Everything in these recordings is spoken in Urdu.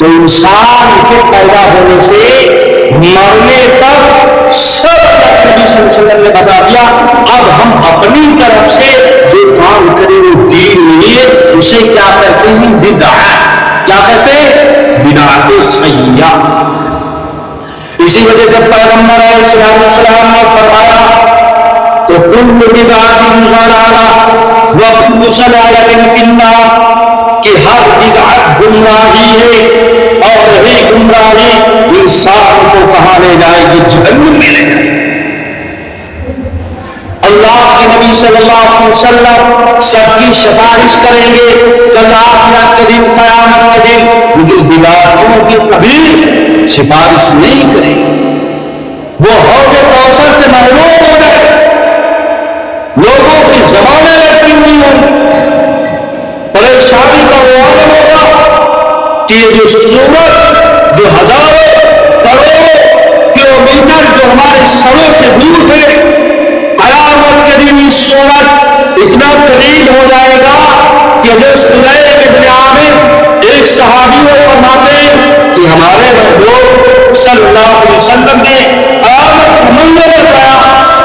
تو انسان کے پیدا ہونے سے مرنے تک سب نبی صلی اللہ علیہ وسلم نے بتا دیا. اب ہم اپنی طرف سے جو کام کریں وہ دین نہیں ہے, اسے کیا کہتے ہیں؟ بدعت. کیا کہتے ہیں؟ بدعت سیئہ. اسی وجہ سے پیغمبر علیہ السلام نے فرمایا تو کل بدعت ضلالہ وکل ضلالۃ فی النار, کہ ہر بدعت گمراہی ہے اور یہی گمراہی انسان کو کہاں لے جائے گی؟ جہنم میں لے جائے گی. اللہ کے نبی صلی اللہ علیہ وسلم سب کی سفارش کریں گے کل آخرت کے دن, قیامت کے دن, لیکن بدعتوں کی کبھی سفارش نہیں کریں گے. وہ حوض کوثر سے محروم ہو گئے, لوگوں کی زبانیں لڑکی ہوئی ہوں, پریشانی کا وہ عالم ہوگا کہ جو سورج جو ہزاروں کروڑوں کلومیٹر جو ہمارے سروں سے دور ہے, قیامت کے دن یہ سورج اتنا قریب ہو جائے گا کہ جو سلیمان ابن عامر ایک صحابی کو فرماتے ہیں کہ ہمارے محبوب صلی اللہ علیہ وسلم نے قیامت کا منظر بتایا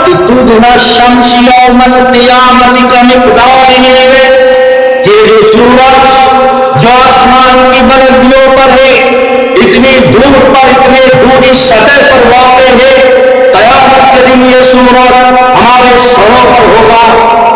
کہ تدنا شمس یوم القیامت کا مقدار نہیں ہے. یہ جو سورج جو آسمان کی بلندیوں پر ہے, اتنی دور پر, اتنے دوری سطح پر واقع ہے, قیامت کے دن یہ سورج ہمارے سروں پر ہوگا,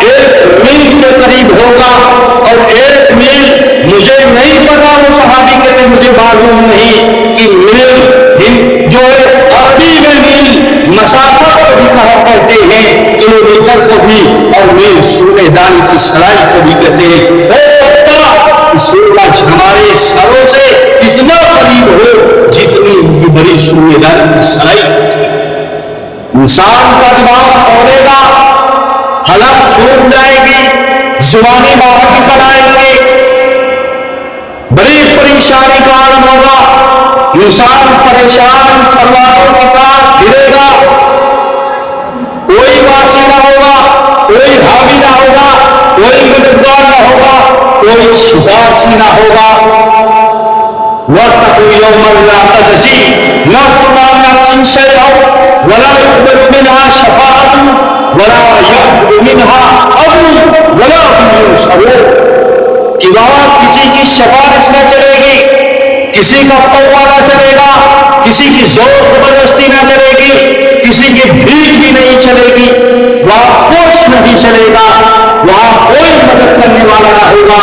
1 میل کے قریب ہوگا. اور 1 میل مجھے نہیں پتا, وہ صحابی کہتے مجھے معلوم نہیں کہ میل جو ہے عربی میں میل مسافت کو بھی کہا کہتے ہیں, کلومیٹر کو بھی, اور میل سونے دانی کی سلائی کو بھی کہتے ہیں. ہو سکتا سورج ہمارے سروں سے اتنا قریب ہو جتنی یہ بڑی سونے دانی کی سلائی. انسان کا دماغ اوڑے گا, حلق سوکھ جائے گی, زبانی باہر نکل آئیں گے, بڑی پریشانی کا عالم ہوگا. انسان پریشان, پروانوں کی کار گرے گا, کوئی واسی نہ ہوگا, کوئی حامی نہ ہوگا, کوئی مددگار نہ ہوگا, کوئی سفارشی نہ ہوگا. وَاتَّقُوا يَوْمًا لَا تَجْزِي نَفْسٌ عَن نَفْسٍ شَيْئًا وَلَا يُقْبَلُ مِنْهَا شَفَاعَةٌ وَلَا يَأْخُذُ مِنْهَا عَدْلٌ وَلَا هُمْ يُنصَرُونَ. کہ وہاں کسی کی سفارش نہ چلے گی, کسی کا پوا نہ چلے گا, کسی کی زور زبردستی نہ چلے گی, کسی کی بھیک بھی نہیں چلے گی, وہاں کچھ نہیں چلے گا, وہاں کوئی مدد کرنے والا نہ ہوگا.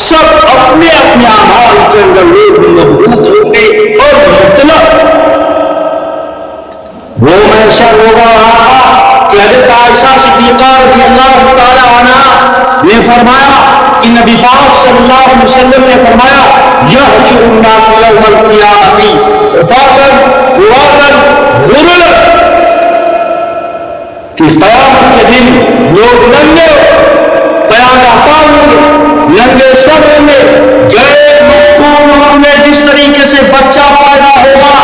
سب اپنے اپنے اعمال کے اندر لوگ مضبوط ہوں گے اور مختلف. وہ محشر ہوگا وہاں کا کہ حضرت عائشہ صدیقہ رضی اللہ تعالی عنہا نے فرمایا کہ نبی پاک صلی اللہ علیہ وسلم نے فرمایا یحشر الناس یوم القیامت عفاۃ عراۃ غرلا, کہ قیامت کے دن لوگ ننگے پیادہ پاؤں گے, ننگے سر ہوں گے, غیر مفہوم ہوں گے. جس طریقے سے بچہ پیدا ہوگا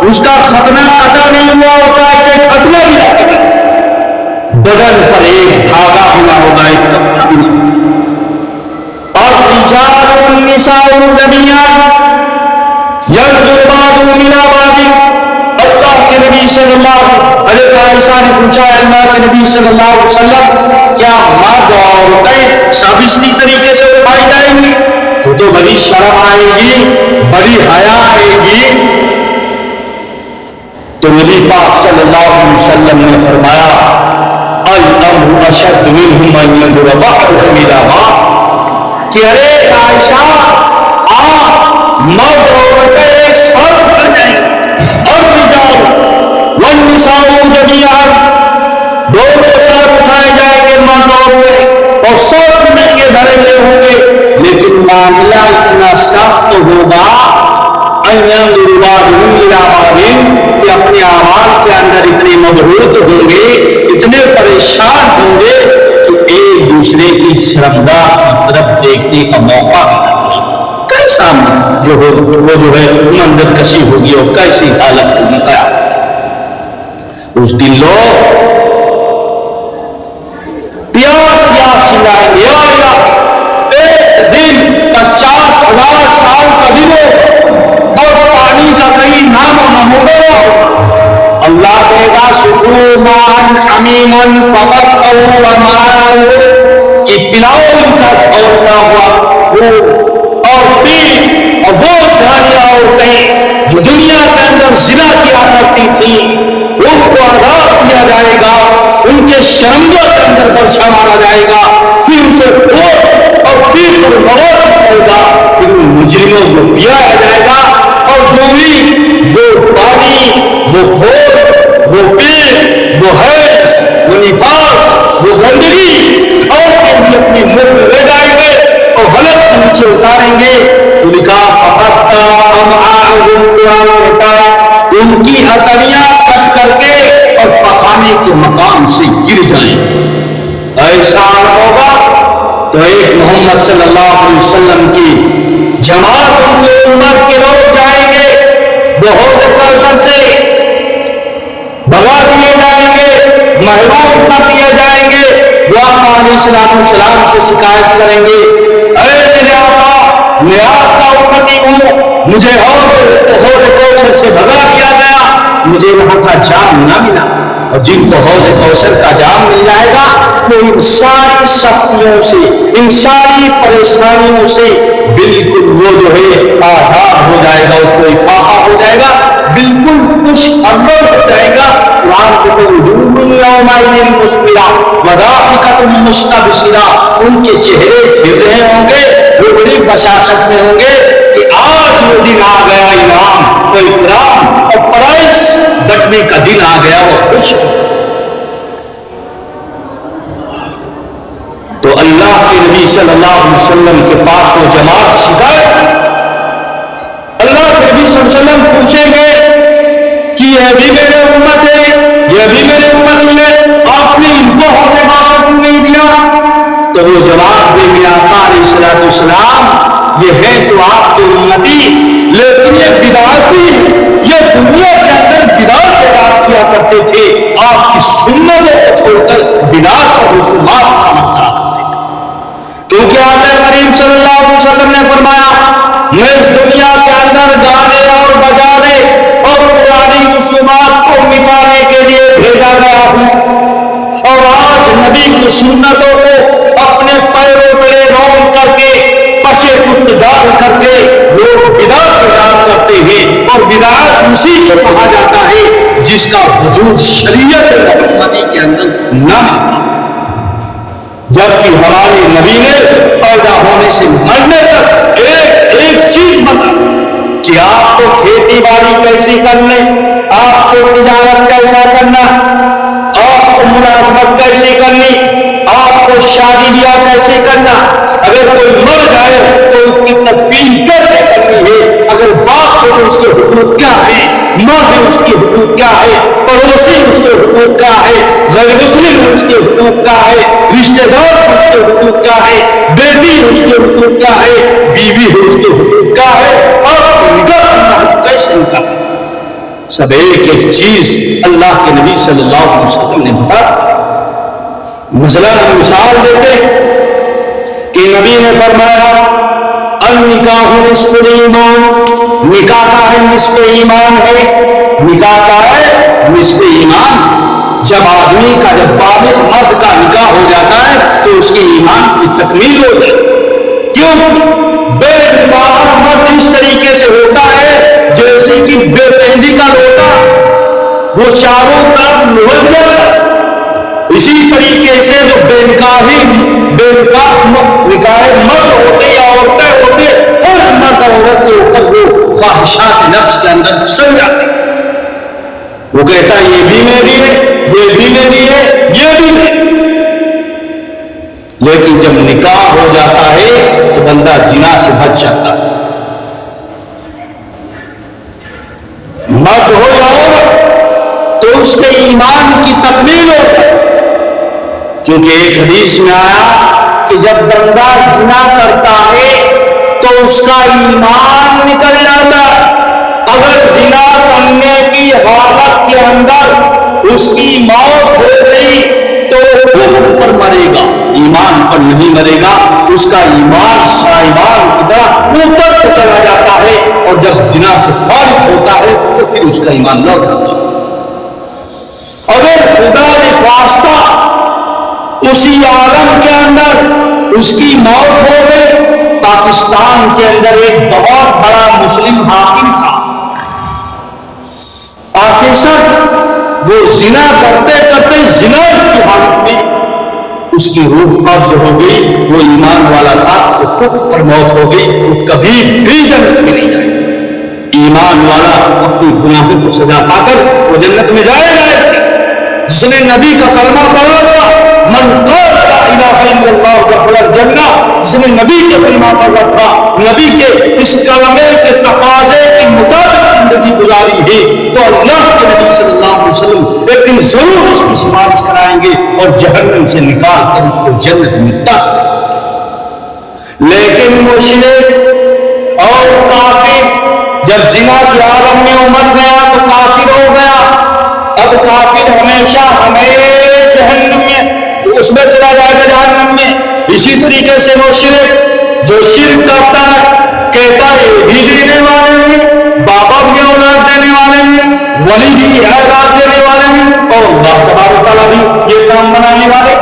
اس کا ختنہ ادا نہیں ہوا ہوتا, ایسے ختنہ بھی ہوگا. بدن پر ایک دھاگا بھی نہ ہوگا, ایک کپڑا بھی نہ ہوگا. اور رجال النساء جميعا ينظر بعضهم الى بعض. اللہ کے نبی صلی اللہ علیہ عائشہ نے پوچھا, اللہ کے نبی صلی اللہ علیہ وسلم کیا مرد اور عورتیں سب اسی طریقے سے اٹھائی جائیں گی؟ وہ تو بڑی شرم آئے گی, بڑی حیا آئے گی. تو نبی پاک صلی اللہ علیہ وسلم نے فرمایا الامر اشد منهم ان ينظر بعضهم الى بعض, کہ ارے عائشہ مرد اور عورتیں ایک ساتھ کر جائیں گے, اور رجال والنساء جميعا دونوں ساتھ اٹھائے جائیں گے, مرد اور عورتیں, اور سب مل کے دھرے ہوئے ہوں گے. لیکن معاملہ اتنا سخت ہوگا ان ينظر بعضهم الى بعض, کہ اپنے اعمال کے اندر اتنے مبہوت ہوں گے, اتنے پریشان ہوں گے کہ ایک دوسرے کی شرمگاہ کی طرف دیکھنے کا موقع کیسا جو ہو وہ جو ہے منظر کشی ہوگی اور کیسی حالت ہوگی قیامت. اس دن لوگ پیاس چلائیں گے, ایک دن 50,000 سال کا دن ہو, حمیما فقطعوا امعاءهم کہ پلاؤ ان کا کھولتا ہوا خون اور پیٹ، اور وہ زانیہ عورتیں جو دنیا کے اندر زنا کیا کرتی تھیں ان کو عذاب دیا جائے گا، ان کے شرمگاہ کے اندر برچھا مارا جائے گا، پھر ان سے خون اور پیٹ پر موت پڑے گا، پھر ان مجرموں کو پلایا جائے گا، اور جو بھی وہ پانی، وہ خون، وہ پیٹ، وہ حیض، وہ نفاس، وہ گندگی کھاؤ کے بھی اپنے منہ میں لے جائیں گے اور حلق کے نیچے اتاریں گے، تو لکھا فقطع امعاءهم، قرآن کہتا ہے ان کی ہتھیلیاں کٹ کر کے اور پخانے کے مقام سے گر جائیں۔ ایسا ہوگا تو ایک محمد صلی اللہ علیہ وسلم کی جماعت ان کے امت کے لوگ جائیں گے، وہ حوض کوثر سے بھگا دیے جائیں گے، محروم کر دیے جائیں گے، وہ آقا علیہ السلام سے شکایت کریں گے، اے میرے آقا میں آپ کا امتی ہوں، مجھے حوض کوثر سے بھگا دیا گیا، مجھے وہاں کا جام نہ ملا۔ اور جن کو حوض کوثر کا جام مل جائے گا وہ ان ساری سختیوں سے، ان ساری پریشانیوں سے بالکل وہ جو ہے آزاد ہو جائے گا، اس کو افاقہ ہو جائے گا، بالکل خوش خرم ہو جائے گا۔ قرآن کو وجوہ یومئذ مسفرہ وضاحکۃ مستبشرہ، ان کے چہرے کھل رہے ہوں گے، وہ بڑی بشاشت میں ہوں گے کہ آج وہ دن آ گیا، انعام و اکرام اور پرائز بٹنے کا دن آ گیا، وہ خوش ہو۔ تو اللہ کے نبی صلی اللہ علیہ وسلم کے پاس وہ جماعت شکایت، اللہ کے نبی صلی اللہ علیہ وسلم پوچھیں گے کہ یہ بھی میرے امت ہے، یہ بھی میرے امت ہے، آپ نے ان کو حوض کوثر کیوں نہیں دیا؟ تو وہ جواب دیں گے آقا علیہ السلام یہ ہے تو آپ کے امتی، لیکن یہ بدعتی، یہ دنیا کے اندر بدعت اعلان کیا کرتے تھے، آپ کی سنتوں کو چھوڑ کر بدعت اور رسومات کا عمل کرا کرتے تھے، کیونکہ آقا کریم صلی اللہ علیہ وسلم نے فرمایا میں اس دنیا کے اندر گانے اور بجانے اور پرانی رسومات کو مٹانے کے لیے بھیجا گیا ہوں، اور آج نبی کی سنتوں کو اپنے پیروں پہ رون کر کے پسے پشت ڈال کر کے لوگ بدعت اعلان کرتے ہیں، اور بدعت اسی کو کہا جاتا ہے جس کا وجود شریعت محمدی کے اندر نہ ملتا، جبکہ ہمارے نبی نے پیدا ہونے سے مرنے تک ایک چیز بتا کہ آپ کو کھیتی باڑی کیسی کرنے، آپ کو تجارت کیسا کرنا، آپ کو ملازمت کیسے کرنی، آپ کو شادی بیاہ کیسے کرنا، اگر کوئی مر جائے تو اس کی تدفین کیسے کرنی ہے، اگر باپ ہو تو اس کے حقوق کیا ہے، ماں ہے اس کے حقوق کیا ہے، پڑوسی اس کے حقوق کیا ہے، غیر مسلم اس کے حقوق کیا ہے، رشتہ دار اس کے حقوق کیا ہے، بیٹی اس کے حقوق کیا ہے، بیوی اس کے حقوق کیا ہے، اور نکاح کیسے نکاح کرنا، سب ایک ایک چیز اللہ کے نبی صلی اللہ علیہ وسلم نے بتایا۔ مثلا ہم مثال دیتے کہ نبی نے فرمایا النکاح نصف الایمان، نکاح کا ہے نصف ایمان ہے، نکاح کا ہے نصف ایمان۔ جب آدمی کا، جب بالغ مرد کا نکاح ہو جاتا ہے تو اس کی ایمان کی تکمیل ہو جاتی ہے، کیوں؟ بے نکاح مرد اس طریقے سے ہوتا ہے جیسے کہ بے مہندی کا لوٹا، وہ چاروں طرف لوٹ جاتا ہے، اسی طریقے سے جو بے نکاح مرد ہوتے یا عورتیں ہوتے، ہر مرد عورت کے اوپر وہ خواہشات نفس کے اندر پھسل جاتے، وہ کہتا ہے یہ بھی میری ہے، یہ بھی میری ہے، یہ بھی میری۔ لیکن جب نکاح ہو جاتا ہے تو بندہ زنا سے بچ جاتا ہے، مرد ہو یا عورت، تو اس کے ایمان کی تکمیل ہوتا ہے، کیونکہ ایک حدیث میں آیا کہ جب بندہ زنا کرتا ہے تو اس کا ایمان نکل جاتا ہے، اگر زنا کرنے کی حالت کے اندر اس کی موت ہو گئی تو کفر پر مرے گا، ایمان پر نہیں مرے گا، اس کا ایمان شایبان کی طرح اوپر کو چلا جاتا ہے، اور جب زنا سے فارغ ہوتا ہے تو پھر اس کا ایمان لوٹ جاتا ہے۔ اگر خدا نے ناخواستہ اسی عالم کے اندر اس کی موت ہو گئی۔ پاکستان کے اندر ایک بہت بڑا مسلم حاکم تھا، آفیسر، وہ زنا کرتے کرتے زنا کی حالت میں اس کی روح قبض ہو گئی۔ وہ ایمان والا تھا، وہ کفر پر موت ہو گئی، وہ کبھی بھی جنت میں نہیں جائے گا۔ ایمان والا اپنی گناہوں کو سزا پا کر وہ جنت میں جائے گا۔ جس نے نبی کا کلمہ پڑھا تھا، من قال لا الہ الا اللہ دخل الجنہ، جس نے نبی کا کلمہ پڑھا تھا، نبی کے اس کلمے کے تقاضے کے مطابق زندگی گزاری ہے، تو اللہ کے نبی صلی اللہ علیہ وسلم ایک دن ضرور اس کی سفارش کرائیں گے اور جہنم سے نکال کر اس کو جنت میں داخل کریں گے۔ لیکن مشرک اور کافر جب زنا کے عالم میں امر گیا تو کافر ہو گیا۔ اب کافر ہمیشہ جہنم میں اس میں چلا جائے گا، جہنم میں۔ اسی طریقے سے وہ شرک جو شرک کرتا ہے کہتا ہے یہ بھی دینے والے ہیں، بابا بھی اولاد دینے والے ہیں، ولی بھی اولاد دینے والے ہیں، اور اللہ تبارک و تعالیٰ بھی یہ کام بنانے والے۔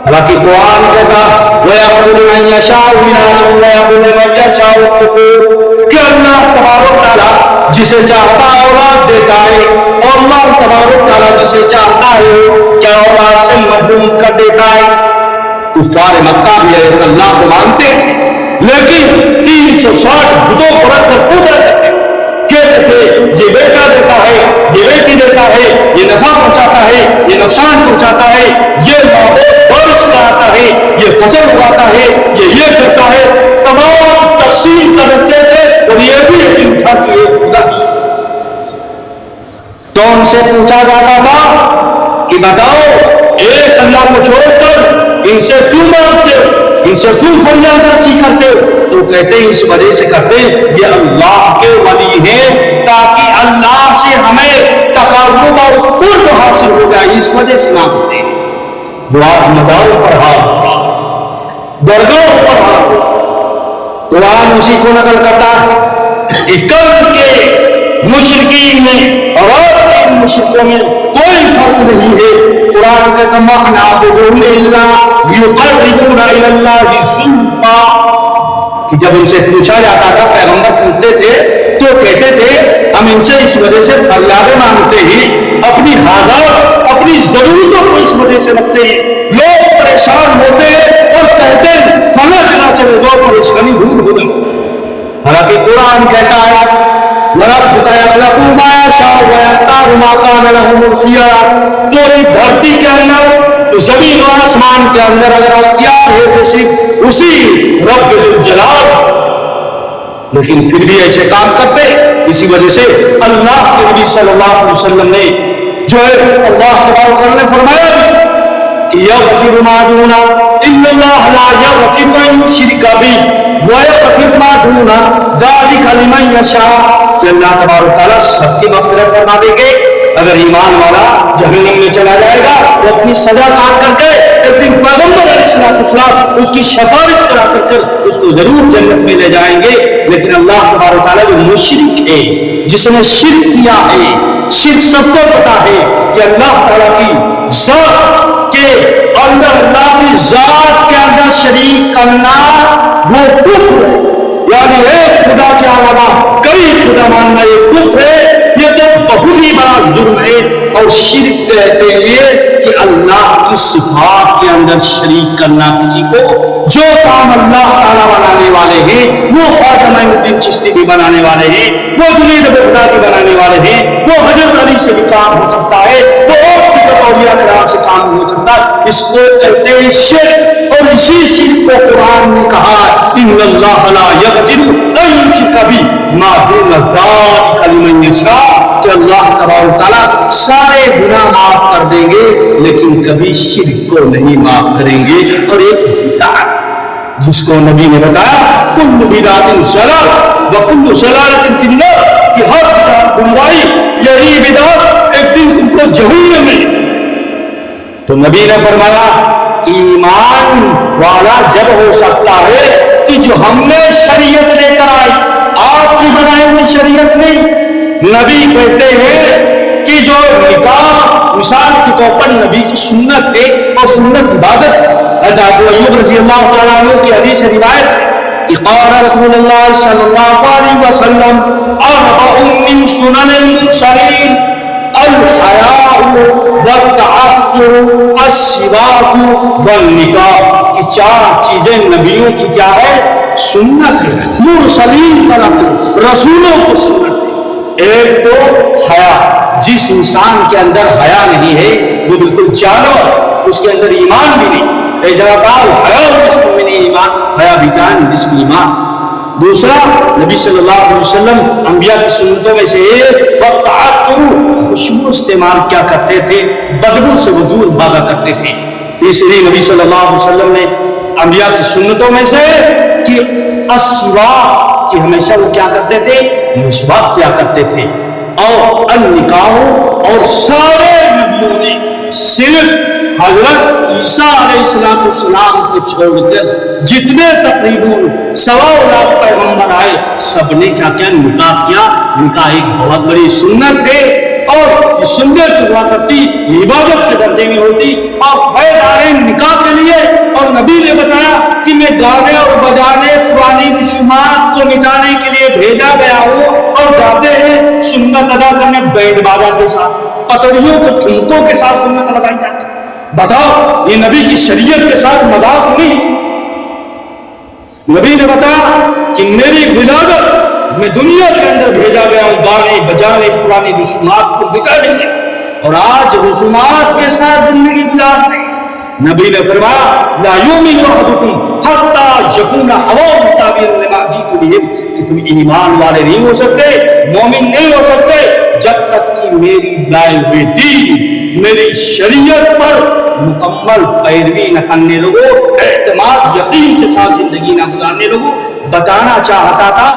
حالانکہ قرآن کہتا وَيَقُولُ مَن يَشَاءُ إِنَاثًا وَيَقُولُ مَن يَشَاءُ الذُّكُورَ، کہ اللہ تبارک و تعالیٰ جسے چاہتا اولاد دیتا ہے، اور اللہ تبارک و تعالیٰ جسے چاہتا ہے کیا اولاد سے محروم کر دیتا ہے۔ کفار مکہ بھی ایک اللہ کو مانتے تھے، لیکن 360 بتوں کو رکھ کر پوجا کرتے تھے، کہتے تھے یہ بیٹا دیتا ہے، یہ بیٹی دیتا ہے، یہ نفع پہنچاتا ہے، یہ نقصان پہنچاتا ہے، یہ بارش کراتا ہے، یہ فصل اگاتا ہے، یہ کرتا ہے، تمام تقسیم کر دیتے تھے، اور یہ بھی یقین تھا کہ یہ خدا ہے۔ تو ان سے پوچھا جاتا تھا کہ بتاؤ ایک اللہ کو چھوڑ کر ان سے کیوں مانگتے ہو، ان سے کیوں فریاد رسی کرتے ہو؟ تو کہتے ہیں اس وجہ سے کرتے ہیں یہ اللہ کے ولی ہیں، تاکہ اللہ سے ہمیں تقرب اور قرب حاصل ہو جائے، اس وجہ سے مانگتے ہیں۔ دعا مزاروں پر ہاتھ، درگاہوں پر ہاتھ۔ قرآن اسی کو نقل کرتا ہے کہ کل کے مشرکین میں اور آج کے مشرکوں میں کوئی فرق نہیں ہے۔ قرآن کا کما نعبدهم الا ليقربونا الى الله زلفى، کہ جب ان سے پوچھا جاتا تھا، پیغمبر پوچھتے تھے تو کہتے تھے ہم ان سے اس وجہ سے فریادیں مانگتے ہیں، اپنی حاجات اپنی ضرورتوں کو اس وجہ سے رکھتے ہیں۔ لوگ پریشان ہوتے ہیں اور کہتے ہیں فلاں جگہ چلے دو پریشانی دور ہو جائے، حالانکہ قرآن کہتا ہے وَرَبُّكَ يَخْلُقُ مَا يَشَاءُ وَيَخْتَارُ مَا كَانَ لَهُمُ الْخِيَارُ، پوری دھرتی کے اندر، زمین و آسمان کے اندر اگر اختیار ہے تو صرف اسی رب ذوالجلال، لیکن پھر بھی ایسے کام کرتے۔ اسی وجہ سے اللہ کے نبی صلی اللہ علیہ وسلم نے جو ہے اللہ تبارک و تعالیٰ نے فرمایا کہ یغفر ما دون ان اللہ لا یغفر ان یشرک بہ ویغفر ما دون ذلک لمن یشاء، کہ اللہ تبارک و تعالیٰ سب کی مغفرت فرما دیں گے۔ اگر ایمان والا جہنم میں چلا جائے گا وہ اپنی سزا کاٹ کر کے ایک دن پیغمبر علیہ السلام اس کی سفارش کرا کر اس کو ضرور جنت میں لے جائیں گے۔ لیکن اللہ تبارک و تعالیٰ جو مشرک ہے، جس نے شرک کیا ہے، شرک سب کو پتا ہے کہ اللہ تعالیٰ کی ذات کے اندر، اللہ کی ذات کے اندر شریک کرنا وہ کفر ہے، یعنی ایک خدا کے علاوہ کئی خدا ماننا یہ کفر ہے، یہ تو بہت ہی بڑا ظلم ہے۔ اور شرک کہتے ہیں کہ اللہ کی صفات کے اندر شریک کرنا کسی کو۔ جو کام اللہ تعالیٰ بنانے والے ہیں، وہ خواجہ معین الدین چشتی بھی بنانے والے ہیں، وہ جنید بغدادی بنانے والے ہیں، وہ حضرت علی سے بھی کام ہو سکتا ہے، وہ اور بھی اولیاء کرام سے کام ہو سکتا ہے، اس کو کہتے ہیں شرک۔ اور اسی شرک کو قرآن نے کہا ان اللہ لا یغفر ان یشرک بہ ما دون ذلک لمن یشاء، کہ اللہ تبارک و تعالیٰ سارے گناہ معاف کر دیں گے لیکن کبھی شرک کو نہیں معاف کریں گے۔ اور ایک بدعت جس کو نبی نے بتایا کل بدعت ضلالۃ وکل ضلالۃ فی النار، کہ ہر بدعت گمراہی، یہی بدعت ایک دن تم کو جہنم میں۔ تو نبی نے فرمایا کہ ایمان والا جب ہو سکتا ہے کہ جو ہم نے شریعت لے کر آئی، آپ کی بنائی ہوئی شریعت نہیں۔ نبی کہتے ہیں کہ یہ جو نکاح مثال کے طور پر نبی کی سنت ہے اور سنت عبادت ہے. حضرت ابو ایوب رضی اللہ تعالیٰ عنہ کی حدیث روایت ہے کہ قال رسول اللہ صلی اللہ علیہ وسلم اربع من سنن المرسلین الحیاء والتعطر السواک والنکاح، کہ چار چیزیں نبیوں کی کیا ہے؟ سنت ہے. مرسلین کا لفظ رسولوں کو سنت ہے. ایک تو حیا، جس انسان کے اندر حیا نہیں ہے وہ بالکل جانور، اس کے اندر ایمان بھی نہیں. حیا بھی کیا ہے؟ نصف ایمان. دوسرا نبی صلی اللہ علیہ وسلم انبیاء کی سنتوں میں سے ایک وقت خوشبو استعمال کیا کرتے تھے، بدبو سے وہ دور بھاگا کرتے تھے. تیسری نبی صلی اللہ علیہ وسلم نے انبیاء کی سنتوں میں سے کہ السواک، کہ ہمیشہ وہ کیا کرتے تھے؟ مسواک کیا کرتے تھے. اور النکاح، اور سارے نبیوں نے صرف حضرت عیسیٰ علیہ السلام کو چھوڑ کر جتنے تقریباً 1.25 لاکھ پیغمبر آئے سب نے کیا کیا؟ نکاح کیا. نکاح ایک بہت بڑی سنت ہے اور یہ سنت ہوا کرتی عبادت کے درجے میں ہوتی اور فائدہ ہے نکاح کے لیے. اور نبی نے بتایا کہ میں گانے اور بجانے پرانی رسومات کو مٹانے کے لیے بھیجا گیا ہوں، اور جاتے ہیں سنت ادا کرنے بینڈ بازا کے ساتھ، پتڑیوں کے ٹھمکوں کے ساتھ سنت لگائی جاتی. بتاؤ یہ نبی کی شریعت کے ساتھ مذاق نہیں. نبی نے بتایا کہ میری ولادت میں دنیا کے اندر بھیجا گیا ہوں گانے بجانے پرانی رسومات کو مٹا دیں، اور آج رسومات کے ساتھ زندگی گزار رہے ہیں. نبی نے فرمایا لا یؤمن احدکم حتی یکون ہواہ مطابقا لما جئت بہ، کہ تم ایمان والے نہیں ہو سکتے، مومن نہیں ہو سکتے جب تک کہ میری لائے ہوئے دین، میری شریعت پر مکمل پیروی نہ کرنے لگو، اعتماد یقین کے ساتھ زندگی نہ گزارنے لگو. بتانا چاہتا تھا